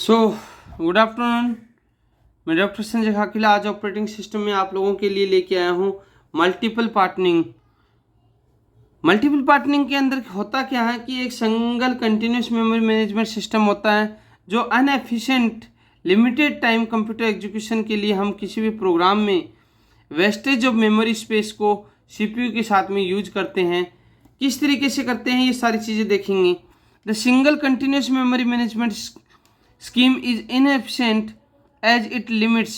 So good afternoon. मैं doctor Sanjay खाकिला आज operating system में आप लोगों के लिए लेके आया हूँ मल्टीपल पार्टनिंग। मल्टीपल पार्टनिंग के अंदर होता क्या है कि एक single continuous memory management system होता है जो अनएफिशिएंट लिमिटेड टाइम कंप्यूटर एग्जीक्यूशन के लिए हम किसी भी प्रोग्राम में वेस्टेज ऑफ मेमोरी स्पेस को सीपीयू के साथ में यूज करते हैं। किस तरीके से करते हैं ये सारी चीज़ें देखेंगे। The single continuous memory management scheme is inefficient as it limits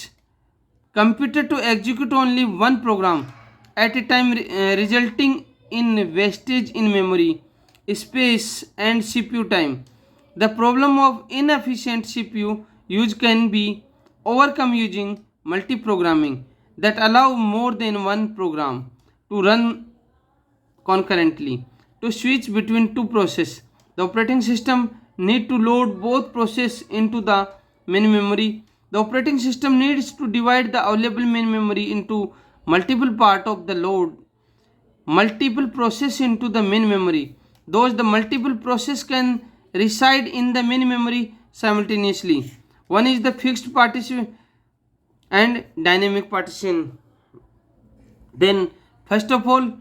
computer to execute only one program at a time, resulting in wastage in memory space and CPU time. The problem of inefficient CPU use can be overcome using multi-programming that allow more than one program to run concurrently. To switch between two processes, the operating system need to load both process into the main memory. The operating system needs to divide the available main memory into multiple part of the load multiple process into the main memory. Those the multiple process can reside in the main memory simultaneously. One is the fixed partition and dynamic partition. Then first of all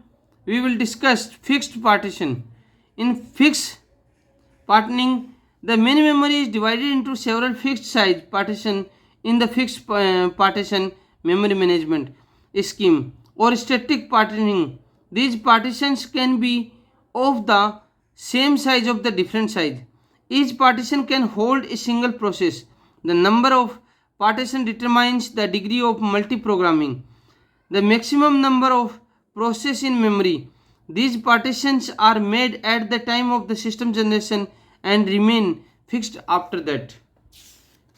we will discuss fixed partition. In fixed partitioning, the main memory is divided into several fixed size partition in the fixed partition memory management scheme or static partitioning. These partitions can be of the same size of the different size. Each partition can hold a single process. The number of partition determines the degree of multi-programming. The maximum number of process in memory. These partitions are made at the time of the system generation and remain fixed after that.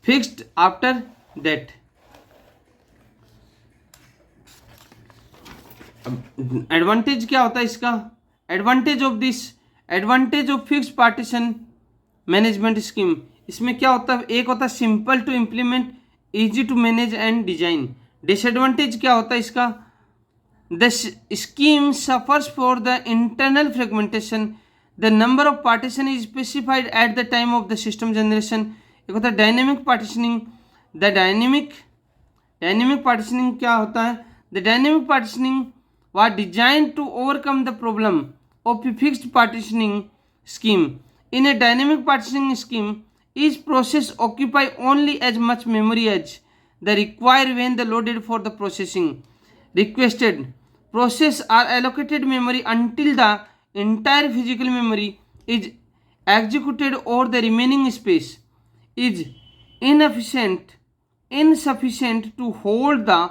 Fixed after that. Advantage क्या होता है इसका? Advantage of fix partition management scheme. इसमें क्या होता है? एक होता है simple to implement, easy to manage and design. Disadvantage क्या होता है इसका? The scheme suffers for the internal fragmentation. The number of partition is specified at the time of the system generation. एक होता है dynamic partitioning. The dynamic partitioning क्या होता है? The dynamic partitioning was designed to overcome the problem of a fixed partitioning scheme. In a dynamic partitioning scheme, each process occupy only as much memory as the required when the loaded for the processing. Requested process are allocated memory until the entire physical memory is executed or the remaining space is insufficient to hold the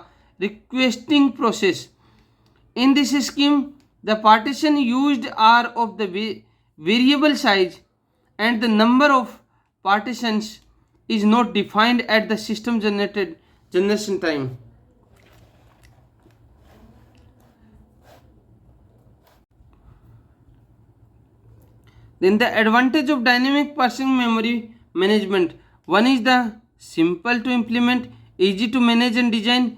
requesting process. In this scheme, the partition used are of the variable size and the number of partitions is not defined at the system generation time. Then the advantage of dynamic partitioning memory management. One is the simple to implement, easy to manage and design.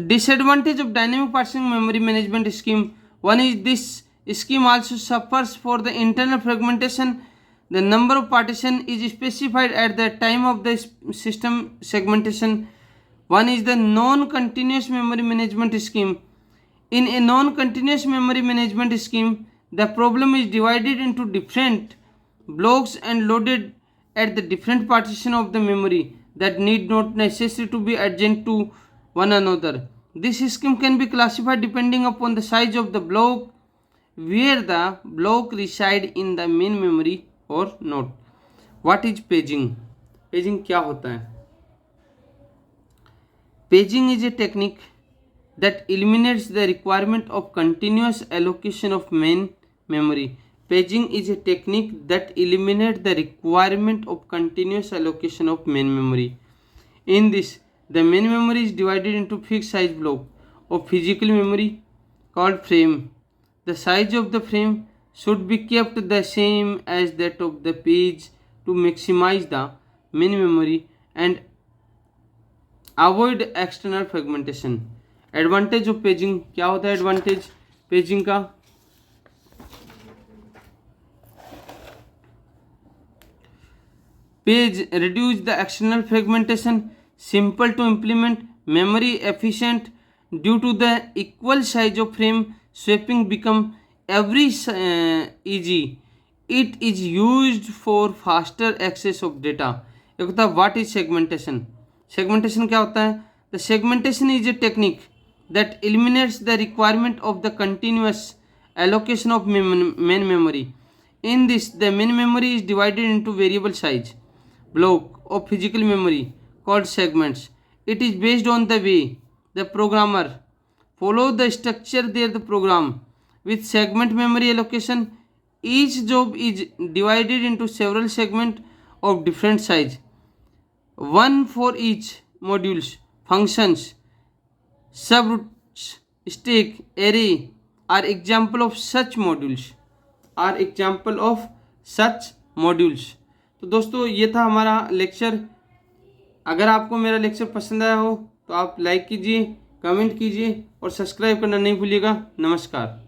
Disadvantage of dynamic partitioning memory management scheme. One is this scheme also suffers for the internal fragmentation. The number of partition is specified at the time of the system segmentation. One is the non-continuous memory management scheme. In a non-continuous memory management scheme, the problem is divided into different blocks and loaded at the different partition of the memory that need not necessary to be adjacent to one another. This scheme can be classified depending upon the size of the block, where the block reside in the main memory or not. What is paging? Paging क्या होता है? Paging is a technique that eliminates the requirement of continuous allocation of main memory. Paging is a technique that eliminates the requirement of continuous allocation of main memory. In this, the main memory is divided into fixed size block of physical memory called frame. The size of the frame should be kept the same as that of the page to maximize the main memory and avoid external fragmentation. Advantage of paging क्या होता है? Advantage paging का Page reduce the external fragmentation, simple to implement, memory efficient due to the equal size of frame, swapping become every easy. It is used for faster access of data. एक होता है what is segmentation. Segmentation क्या होता है? The segmentation is a technique that eliminates the requirement of the continuous allocation of main memory. In this, the main memory is divided into variable size block of physical memory called segments. It is based on the way the programmer follow the structure there the program. With segment memory allocation, each job is divided into several segments of different size, one for each modules, functions, subroutines, stack, array are example of such modules. तो दोस्तों ये था हमारा lecture. अगर आपको मेरा lecture पसंद आया हो तो आप लाइक कीजिए, कमेंट कीजिए और सब्सक्राइब करना नहीं भूलिएगा. नमस्कार.